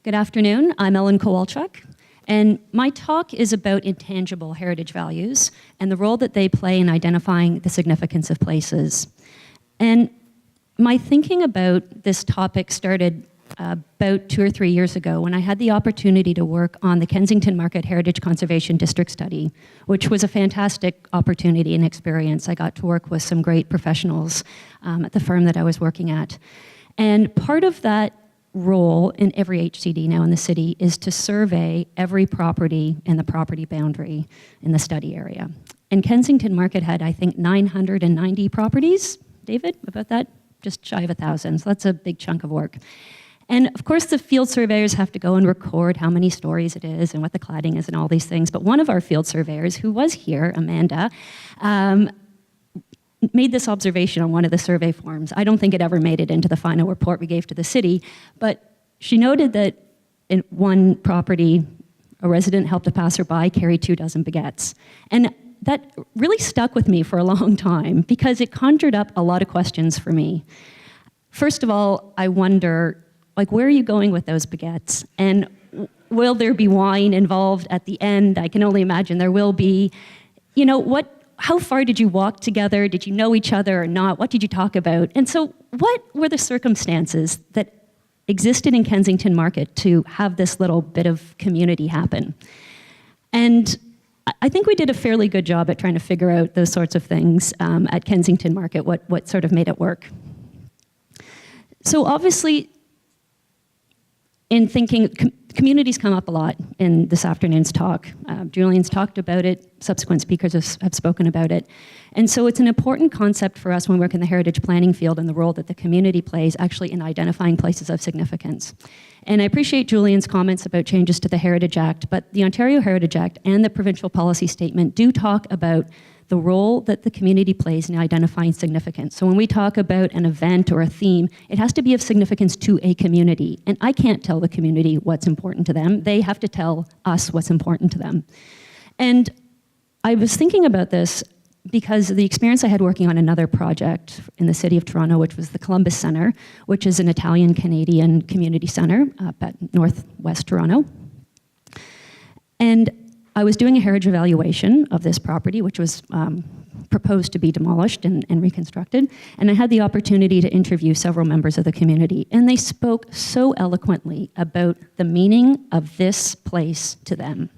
Good afternoon. I'm Ellen Kowalchuk, and my talk is about intangible heritage values and the role that they play in identifying the significance of places. And my thinking about this topic started about 2 or 3 years ago when I had the opportunity to work on the Kensington Market Heritage Conservation District Study, which was a fantastic opportunity and experience. I got to work with some great professionals at the firm that I was working at. And part of that role in every HCD now in the city is to survey every property and the property boundary in the study area. And Kensington Market had, I think, 990 properties. David, about that? Just shy of 1,000, so that's a big chunk of work. And of course, the field surveyors have to go and record how many stories it is and what the cladding is and all these things. But one of our field surveyors, who was here, Amanda, made this observation on one of the survey forms. I don't think it ever made it into the final report we gave to the city, but she noted that in one property, a resident helped a passerby carry 2 dozen baguettes. And that really stuck with me for a long time because it conjured up a lot of questions for me. First of all, I wonder, where are you going with those baguettes? And will there be wine involved at the end? I can only imagine there will be. How far did you walk together? Did you know each other or not? What did you talk about? And so what were the circumstances that existed in Kensington Market to have this little bit of community happen? And I think we did a fairly good job at trying to figure out those sorts of things at Kensington Market, what sort of made it work. So obviously, in thinking, communities come up a lot in this afternoon's talk. Julian's talked about it, subsequent speakers have spoken about it. And so it's an important concept for us when we work in the heritage planning field and the role that the community plays actually in identifying places of significance. And I appreciate Julian's comments about changes to the Heritage Act, but the Ontario Heritage Act and the provincial policy statement do talk about the role that the community plays in identifying significance. So when we talk about an event or a theme, it has to be of significance to a community. And I can't tell the community what's important to them. They have to tell us what's important to them. And I was thinking about this because of the experience I had working on another project in the city of Toronto, which was the Columbus Centre, which is an Italian-Canadian community centre up at northwest Toronto. And I was doing a heritage evaluation of this property, which was proposed to be demolished and reconstructed, and I had the opportunity to interview several members of the community, and they spoke so eloquently about the meaning of this place to them.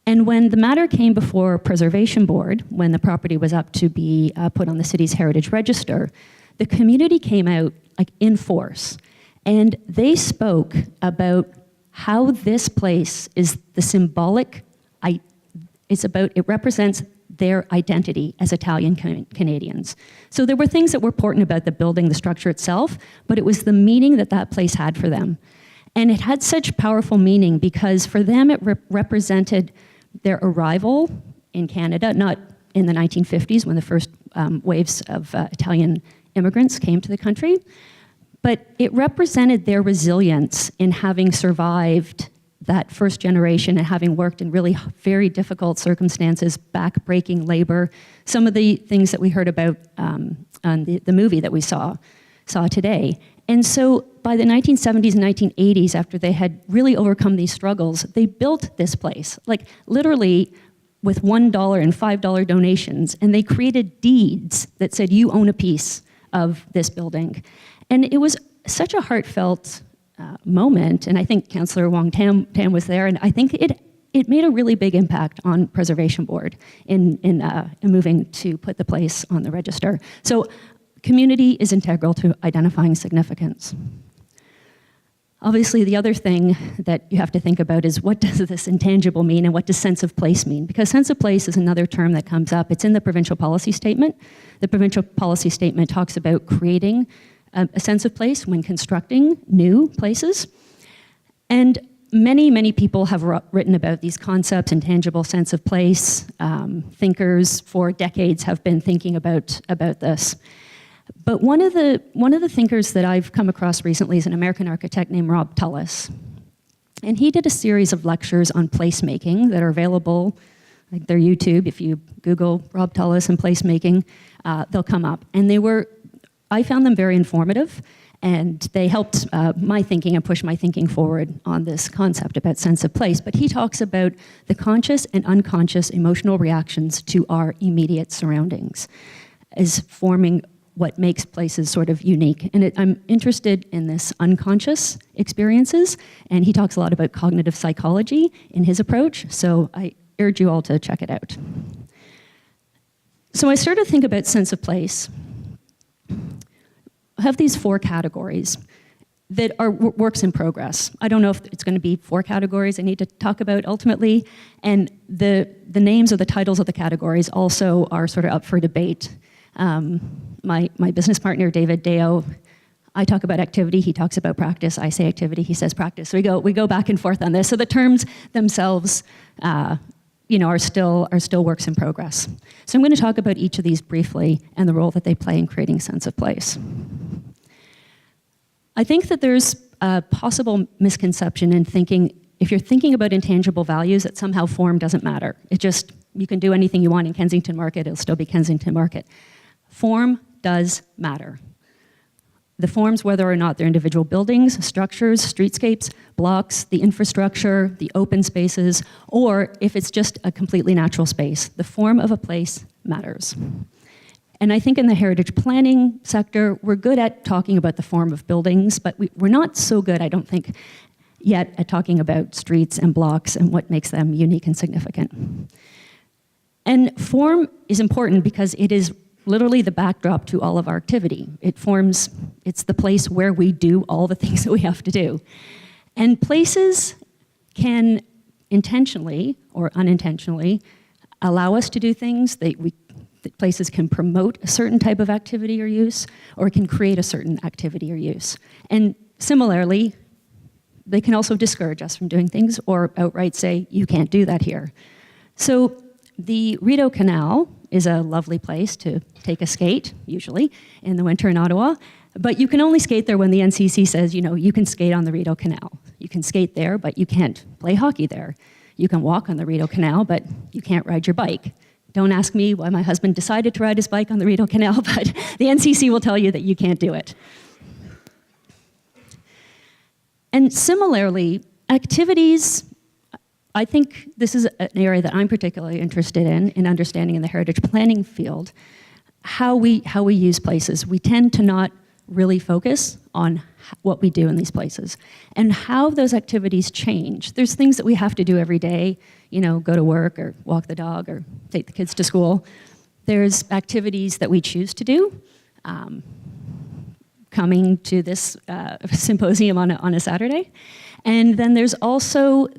And when the matter came before Preservation Board, when the property was up to be put on the city's heritage register, the community came out in force, and they spoke about how this place is the symbolic. It represents their identity as Italian Canadians. So there were things that were important about the building, the structure itself, but it was the meaning that that place had for them. And it had such powerful meaning because for them it represented their arrival in Canada, not in the 1950s when the first waves of Italian immigrants came to the country, but it represented their resilience in having survived that first generation and having worked in really very difficult circumstances, back-breaking labor, some of the things that we heard about on the movie that we saw today. And so by the 1970s and 1980s, after they had really overcome these struggles, they built this place, literally with $1 and $5 donations, and they created deeds that said, you own a piece of this building. And it was such a heartfelt moment, and I think Councillor Wong Tam was there, and I think it made a really big impact on Preservation Board in moving to put the place on the register. So community is integral to identifying significance. Obviously, the other thing that you have to think about is what does this intangible mean and what does sense of place mean? Because sense of place is another term that comes up. It's in the provincial policy statement. The provincial policy statement talks about creating a sense of place when constructing new places. And many, many people have written about these concepts, intangible sense of place. Thinkers for decades have been thinking about this. But one of the thinkers that I've come across recently is an American architect named Rob Tullis. And he did a series of lectures on placemaking that are available, they're YouTube. If you Google Rob Tullis and placemaking, they'll come up. And I found them very informative, And they helped my thinking and push my thinking forward on this concept about sense of place. But he talks about the conscious and unconscious emotional reactions to our immediate surroundings as forming what makes places sort of unique. And I'm interested in this unconscious experiences, and he talks a lot about cognitive psychology in his approach, so I urge you all to check it out. So I started to think about sense of place. I have these 4 categories that are works in progress. I don't know if it's going to be 4 categories I need to talk about ultimately, and the names or the titles of the categories also are sort of up for debate. My business partner, David Deo, I talk about activity, he talks about practice, I say activity, he says practice. So we go back and forth on this. So the terms themselves are still works in progress. So I'm going to talk about each of these briefly and the role that they play in creating sense of place. I think that there's a possible misconception in thinking, if you're thinking about intangible values, that somehow form doesn't matter. You can do anything you want in Kensington Market, it'll still be Kensington Market. Form does matter. The forms, whether or not they're individual buildings, structures, streetscapes, blocks, the infrastructure, the open spaces, or if it's just a completely natural space, the form of a place matters. And I think in the heritage planning sector, we're good at talking about the form of buildings, but we're not so good, I don't think, yet at talking about streets and blocks and what makes them unique and significant. And form is important because it is literally the backdrop to all of our activity. It's the place where we do all the things that we have to do. And places can intentionally or unintentionally allow us to do things. Places can promote a certain type of activity or use, or can create a certain activity or use. And similarly, they can also discourage us from doing things or outright say, you can't do that here. So the Rideau Canal is a lovely place to take a skate, usually, in the winter in Ottawa. But you can only skate there when the NCC says, you can skate on the Rideau Canal. You can skate there, but you can't play hockey there. You can walk on the Rideau Canal, but you can't ride your bike. Don't ask me why my husband decided to ride his bike on the Rideau Canal, but the NCC will tell you that you can't do it. And similarly, activities, I think this is an area that I'm particularly interested in understanding in the heritage planning field, how we use places. We tend to not really focus on what we do in these places and how those activities change. There's things that we have to do every day, go to work or walk the dog or take the kids to school. There's activities that we choose to do. Coming to this symposium on a Saturday. And then there's also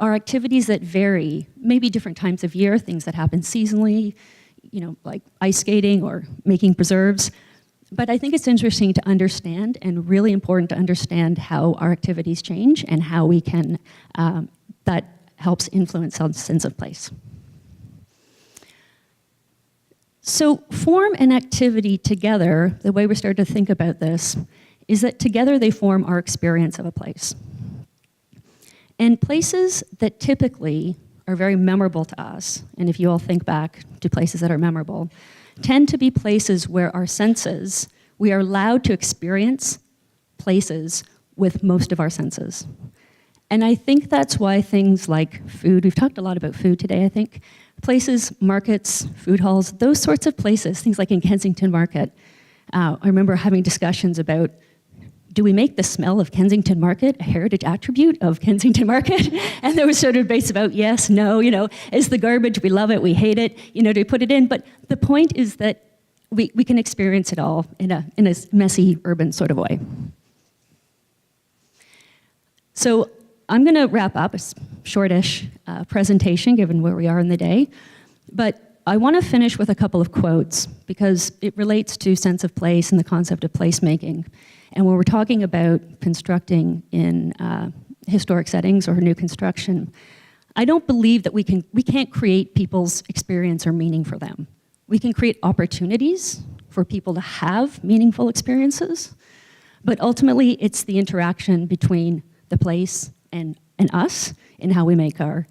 our activities that vary, maybe different times of year, things that happen seasonally, like ice skating or making preserves. But I think it's interesting to understand and really important to understand how our activities change and how we can, that helps influence our sense of place. So form and activity together, the way we started to think about this, is that together they form our experience of a place. And places that typically are very memorable to us, and if you all think back to places that are memorable, tend to be places where our senses, we are allowed to experience places with most of our senses. And I think that's why things like food, we've talked a lot about food today, I think, places, markets, food halls, those sorts of places, things like in Kensington Market. I remember having discussions about, do we make the smell of Kensington Market a heritage attribute of Kensington Market? And there was sort of debate about yes, no, is the garbage, we love it, we hate it, do we put it in? But the point is that we can experience it all in a messy, urban sort of way. So I'm gonna wrap up a shortish presentation given where we are in the day, but I wanna finish with a couple of quotes because it relates to sense of place and the concept of placemaking. And when we're talking about constructing in historic settings or new construction, I don't believe that we can't create people's experience or meaning for them. We can create opportunities for people to have meaningful experiences, but ultimately it's the interaction between the place and us in how we make our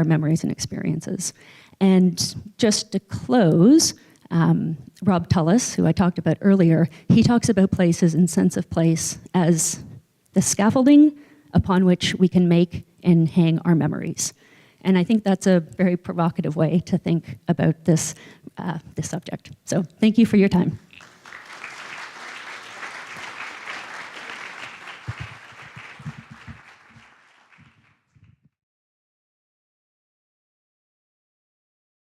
memories and experiences. And just to close, Rob Tullis, who I talked about earlier, he talks about places and sense of place as the scaffolding upon which we can make and hang our memories. And I think that's a very provocative way to think about this subject. So thank you for your time.